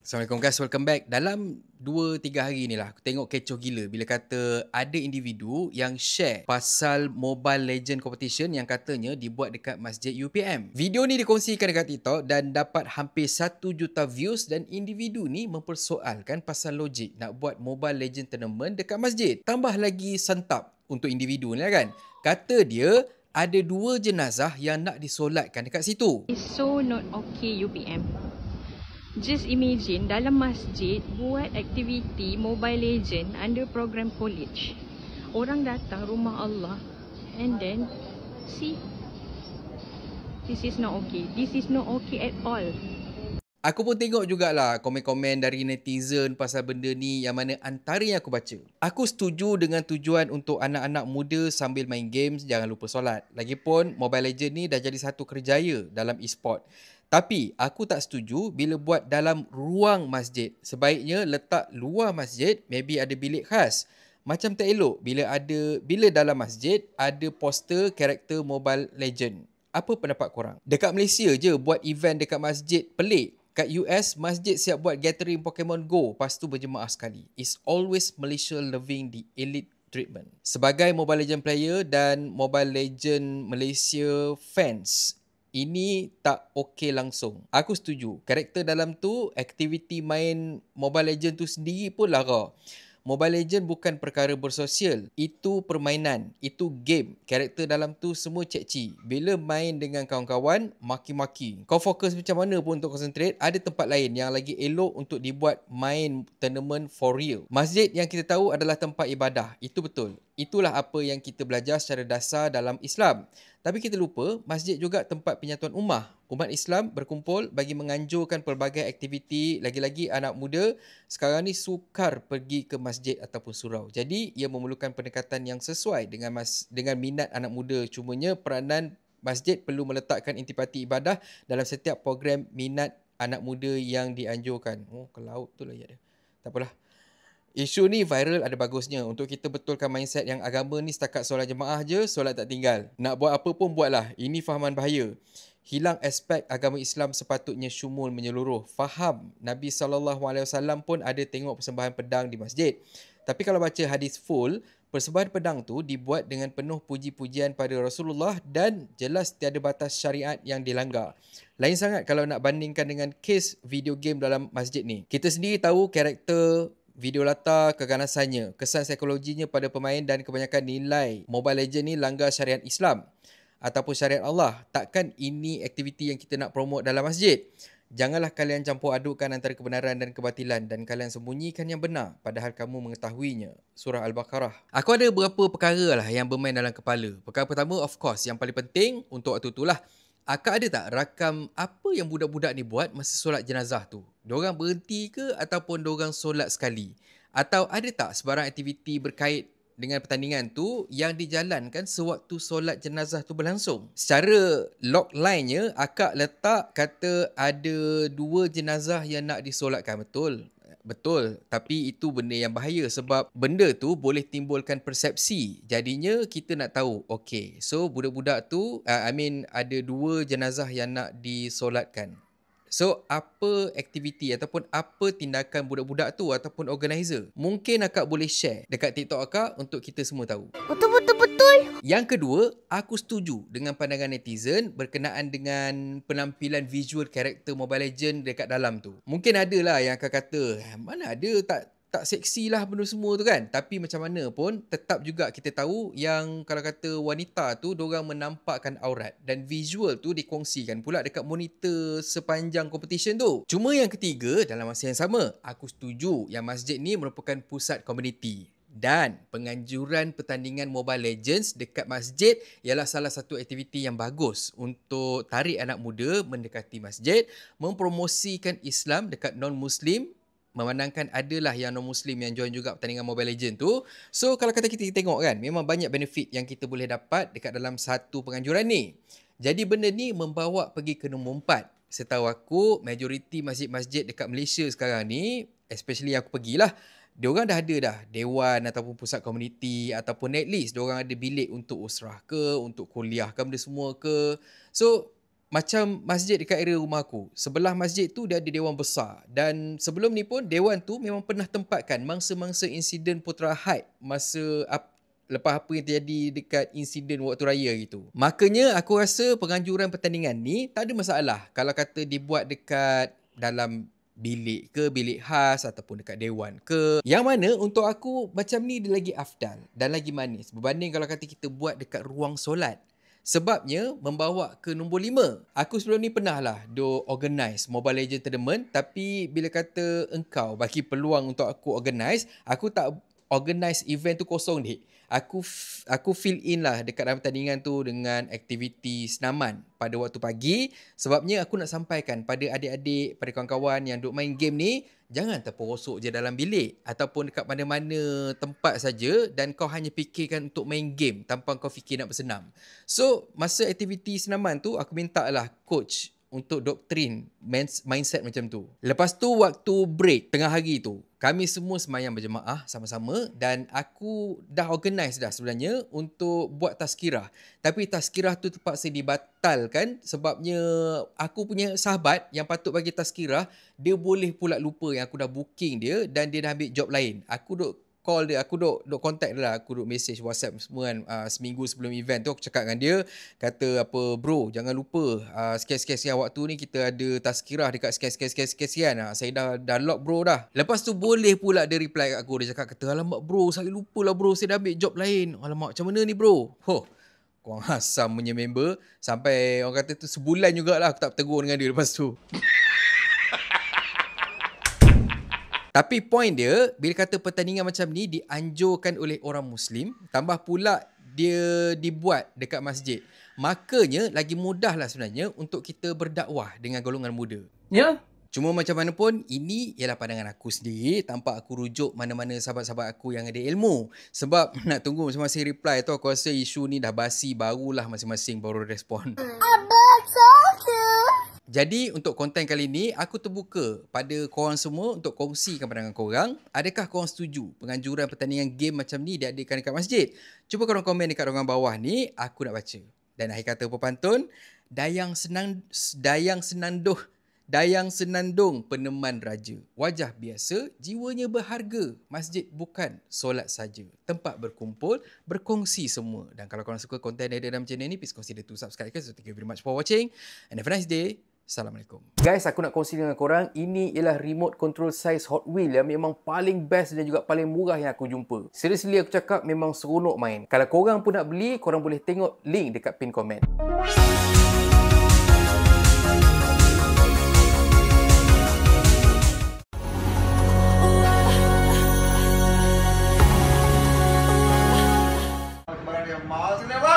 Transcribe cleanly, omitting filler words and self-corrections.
Assalamualaikum guys, welcome back. Dalam 2-3 hari ni lah, aku tengok kecoh gila bila kata ada individu yang share pasal Mobile Legend Competition yang katanya dibuat dekat Masjid UPM. Video ni dikongsikan dekat TikTok dan dapat hampir 1 juta views dan individu ni mempersoalkan pasal logik nak buat Mobile Legend Tournament dekat masjid. Tambah lagi santap untuk individu ni lah kan. Kata dia ada 2 jenazah yang nak disolatkan dekat situ. It's so not okay UPM. Just imagine dalam masjid buat aktiviti Mobile Legend under program college. Orang datang rumah Allah and then see, this is not okay. This is not okay at all. Aku pun tengok jugalah komen-komen dari netizen pasal benda ni yang mana antara yang aku baca. Aku setuju dengan tujuan untuk anak-anak muda sambil main games jangan lupa solat. Lagipun Mobile Legend ni dah jadi satu kerjaya dalam e-sport. Tapi aku tak setuju bila buat dalam ruang masjid. Sebaiknya letak luar masjid, maybe ada bilik khas. Macam tak elok bila dalam masjid ada poster karakter Mobile Legend. Apa pendapat korang? Dekat Malaysia je buat event dekat masjid pelik. Kat US, masjid siap buat gathering Pokemon Go, lepas tu berjemaah sekali. It's always Malaysia loving the elite treatment. Sebagai Mobile Legend player dan Mobile Legend Malaysia fans, ini tak okey langsung. Aku setuju. Karakter dalam tu, aktiviti main Mobile Legend tu sendiri pun lara. Mobile Legend bukan perkara bersosial. Itu permainan. Itu game. Karakter dalam tu semua cekci. Bila main dengan kawan-kawan, maki-maki. Kau fokus macam mana pun untuk concentrate, ada tempat lain yang lagi elok untuk dibuat main tournament for real. Masjid yang kita tahu adalah tempat ibadah. Itu betul. Itulah apa yang kita belajar secara dasar dalam Islam. Tapi kita lupa, masjid juga tempat penyatuan ummah. Umat Islam berkumpul bagi menganjurkan pelbagai aktiviti, lagi-lagi anak muda sekarang ni sukar pergi ke masjid ataupun surau. Jadi, ia memerlukan pendekatan yang sesuai dengan minat anak muda. Cumanya peranan masjid perlu meletakkan intipati ibadah dalam setiap program minat anak muda yang dianjurkan. Oh, ke laut tu lah ya dia. Tak apalah. Isu ni viral ada bagusnya untuk kita betulkan mindset yang agama ni setakat solat jemaah je, solat tak tinggal. Nak buat apa pun buatlah. Ini fahaman bahaya. Hilang aspek agama Islam sepatutnya syumul menyeluruh. Faham Nabi SAW pun ada tengok persembahan pedang di masjid. Tapi kalau baca hadis full, persembahan pedang tu dibuat dengan penuh puji-pujian pada Rasulullah dan jelas tiada batas syariat yang dilanggar. Lain sangat kalau nak bandingkan dengan kes video game dalam masjid ni. Kita sendiri tahu karakter video latar keganasannya, kesan psikologinya pada pemain dan kebanyakan nilai Mobile Legend ni langgar syariat Islam ataupun syariat Allah. Takkan ini aktiviti yang kita nak promote dalam masjid? Janganlah kalian campur adukkan antara kebenaran dan kebatilan dan kalian sembunyikan yang benar padahal kamu mengetahuinya. Surah Al-Baqarah. Aku ada beberapa perkara lah yang bermain dalam kepala. Perkara pertama, of course, yang paling penting untuk waktu tu lah. Akak ada tak rakam apa yang budak-budak ni buat masa solat jenazah tu? Diorang berhenti ke ataupun diorang solat sekali? Atau ada tak sebarang aktiviti berkait dengan pertandingan tu yang dijalankan sewaktu solat jenazah tu berlangsung? Secara logline-nya, akak letak kata ada 2 jenazah yang nak disolatkan. Betul? Betul, tapi itu benda yang bahaya sebab benda tu boleh timbulkan persepsi. Jadinya kita nak tahu, okay, so budak-budak tu, ada 2 jenazah yang nak disolatkan. So, apa aktiviti ataupun apa tindakan budak-budak tu ataupun organizer? Mungkin akak boleh share dekat TikTok akak untuk kita semua tahu. Betul. Yang kedua, aku setuju dengan pandangan netizen berkenaan dengan penampilan visual karakter Mobile Legend dekat dalam tu. Mungkin ada lah yang akan kata, mana ada tak seksi lah benda semua tu kan. Tapi macam mana pun, tetap juga kita tahu yang kalau kata wanita tu, diorang menampakkan aurat. Dan visual tu dikongsikan pula dekat monitor sepanjang competition tu. Cuma yang ketiga, dalam masa yang sama, aku setuju yang masjid ni merupakan pusat komuniti. Dan penganjuran pertandingan Mobile Legends dekat masjid ialah salah satu aktiviti yang bagus untuk tarik anak muda mendekati masjid, mempromosikan Islam dekat non-Muslim, memandangkan adalah yang non-Muslim yang join juga pertandingan Mobile Legends tu. So kalau kata kita tengok kan, memang banyak benefit yang kita boleh dapat dekat dalam satu penganjuran ni. Jadi benda ni membawa pergi ke nombor 4. Setahu aku, majoriti masjid-masjid dekat Malaysia sekarang ni, especially yang aku pergilah, diorang dah ada dah dewan ataupun pusat komuniti ataupun at least diorang ada bilik untuk usrah ke, untuk kuliah ke, benda semua ke. So, macam masjid dekat area rumah aku. Sebelah masjid tu dia ada dewan besar. Dan sebelum ni pun dewan tu memang pernah tempatkan mangsa-mangsa insiden Putra Haid lepas apa yang terjadi dekat insiden waktu raya gitu. Makanya aku rasa penganjuran pertandingan ni tak ada masalah kalau kata dibuat dekat dalam bilik ke, bilik khas ataupun dekat dewan ke. Yang mana untuk aku macam ni dia lagi afdal dan lagi manis berbanding kalau kata kita buat dekat ruang solat. Sebabnya membawa ke nombor 5. Aku sebelum ni pernah lah organize Mobile Legends Tournament, tapi bila kata engkau bagi peluang untuk aku organize, aku tak organize event tu kosong dik. Aku fill in lah dekat dalam pertandingan tu dengan aktiviti senaman pada waktu pagi. Sebabnya aku nak sampaikan pada adik-adik, pada kawan-kawan yang duk main game ni, jangan terperosok je dalam bilik ataupun dekat mana-mana tempat saja dan kau hanya fikirkan untuk main game tanpa kau fikir nak bersenam. So, masa aktiviti senaman tu, aku minta lah coach untuk doktrin mindset macam tu. Lepas tu waktu break tengah hari tu, kami semua semayang berjemaah sama-sama dan aku dah organize dah sebenarnya untuk buat tazkirah. Tapi tazkirah tu terpaksa dibatalkan sebabnya aku punya sahabat yang patut bagi tazkirah, dia boleh pula lupa yang aku dah booking dia dan dia dah ambil job lain. Aku duk call dia, aku duk contact dia lah, aku duk message WhatsApp semua kan, seminggu sebelum event tu aku cakap dengan dia, kata apa, bro jangan lupa sekian-sekian waktu ni kita ada tazkirah dekat sekian-sekian, saya dah lock bro dah. Lepas tu boleh pula dia reply kat aku, dia cakap kata alamak bro saya lupa lah bro, saya dah ambil job lain. Alamak macam mana ni bro? Korang asam punya member, sampai orang kata tu sebulan jugalah aku tak bertegur dengan dia lepas tu. Tapi point dia, bila kata pertandingan macam ni dianjurkan oleh orang Muslim, tambah pula dia dibuat dekat masjid, makanya lagi mudah lah sebenarnya untuk kita berdakwah dengan golongan muda. Ya. Cuma macam mana pun, ini ialah pandangan aku sendiri tanpa aku rujuk mana-mana sahabat-sahabat aku yang ada ilmu. Sebab nak tunggu masing-masing reply tu, aku rasa isu ni dah basi, barulah masing-masing baru respon. Jadi untuk konten kali ni, aku terbuka pada korang semua untuk kongsikan pandangan korang. Adakah korang setuju penganjuran pertandingan game macam ni diadakan dekat masjid? Cuba korang komen dekat ruangan bawah ni, aku nak baca. Dan akhir kata pepantun, dayang senandung peneman raja. Wajah biasa, jiwanya berharga. Masjid bukan solat saja. Tempat berkumpul, berkongsi semua. Dan kalau korang suka konten dari dalam channel ni, please consider to subscribe. So thank you very much for watching and have a nice day. Assalamualaikum. Guys, aku nak kongsi dengan korang, ini ialah remote control size Hot Wheel yang memang paling best dan juga paling murah yang aku jumpa. Seriously aku cakap memang seronok main. Kalau korang pun nak beli, korang boleh tengok link dekat pin komen. Yang mahal sini apa?